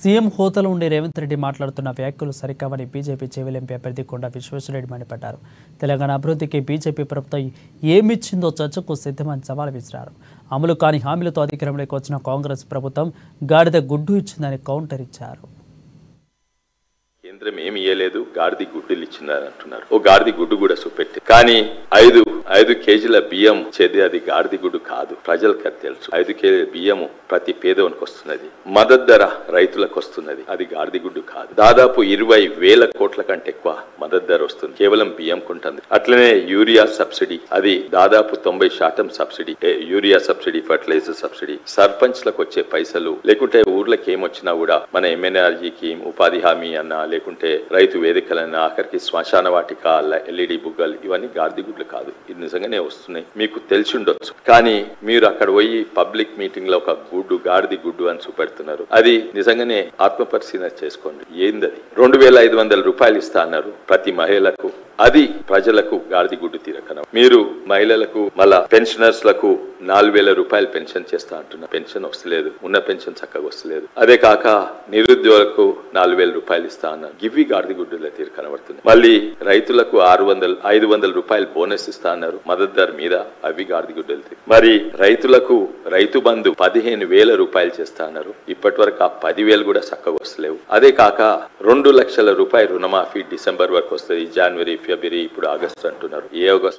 CM హోదాలో ఉండే రేవంత్ రెడ్డి మాట్లాడుతున్న వ్యాఖ్యలు సరికావని బీజేపీ చెవిలి ఎంపీ అభ్యర్థి కొండ విశ్వేశ్వరరెడ్డి మండిపడ్డారు. తెలంగాణ అభివృద్ధికి బీజేపీ ప్రభుత్వం ఏమిచ్చిందో చర్చకు సిద్ధమని సవాల్ విసిరారు. అమలు కాని హామీలతో అధికారంలోకి వచ్చిన కాంగ్రెస్ ప్రభుత్వం గాడిద గుడ్డు ఇచ్చిందని కౌంటర్ ఇచ్చారు. కేంద్రం ఏమి ఇయ్యలేదు, గాడిది గుడ్డులు ఇచ్చిందని అంటున్నారు. ఓ గాడిది గుడ్డు కూడా చూపెట్టి, కానీ ఐదు కేజీల బియ్యం చేది అది గాడిది గుడ్డు కాదు. ప్రజలకు అది తెలుసు. 5 కేజీల బియ్యము ప్రతి పేదవానికి వస్తున్నది. మద్దతు ధర రైతులకు వస్తున్నది. అది గాడిది గుడ్డు కాదు. దాదాపు 20,000 కోట్ల కంటే ఎక్కువ మద్దతు ధర వస్తుంది కేవలం బియ్యం కొంటుంది. అట్లనే యూరియా సబ్సిడీ, అది దాదాపు 90% subsidy. Urea subsidy, fertilizer subsidy, సర్పంచ్లకు వచ్చే పైసలు, లేకుంటే ఊర్లకు ఏమొచ్చినా కూడా మన MNRGకి ఉపాధి హామీ అన్నా, లేకుంటే రైతు వేదికలన్నా, ఆఖరికి శ్మశాన వాటిక, LED బుగ్గలు, ఇవన్నీ గాడిది గుడ్లు కాదు. ఇది నిజంగానే వస్తున్నాయి, మీకు తెలిసి ఉండొచ్చు. కానీ మీరు అక్కడ పోయి పబ్లిక్ మీటింగ్ లో ఒక గాడిది గుడ్డు అని చూపెడుతున్నారు. అది నిజంగానే ఆత్మ పరిశీలన చేసుకోండి. ఏందది? 2,500 రూపాయలు ఇస్తా అన్నారు ప్రతి మహిళలకు. అది ప్రజలకు గాడిది గుడ్డు తీరకన. మీరు మహిళలకు, మళ్ళా పెన్షనర్స్ లకు 4,000 రూపాయలు పెన్షన్ చేస్తా అంటున్నారు. పెన్షన్ వస్తలేదు, ఉన్న పెన్షన్ చక్కగా వస్తలేదు. అదే కాక నిరుద్యోగులకు 4,000 రూపాయలు ఇస్తా అన్నారు. ఇవి గాడిది గుడ్డుల తీరు కనబడుతుంది. మళ్ళీ రైతులకు 500 రూపాయలు బోనస్ ఇస్తా అన్నారు మద్దతు ధర మీద. అవి గాడిది గుడ్డలు తీరు. మరి రైతులకు రైతు బంధు 15,000 రూపాయలు చేస్తా అన్నారు. ఇప్పటి వరకు ఆ 10,000 కూడా చక్కగా వస్తలేవు. అదే కాక 2 లక్షల రూపాయలు రుణమాఫీ డిసెంబర్ వరకు వస్తుంది. జనవరి, ఫిబ్రవరి, ఇప్పుడు ఆగస్టు అంటున్నారు. ఏ ఆగస్టు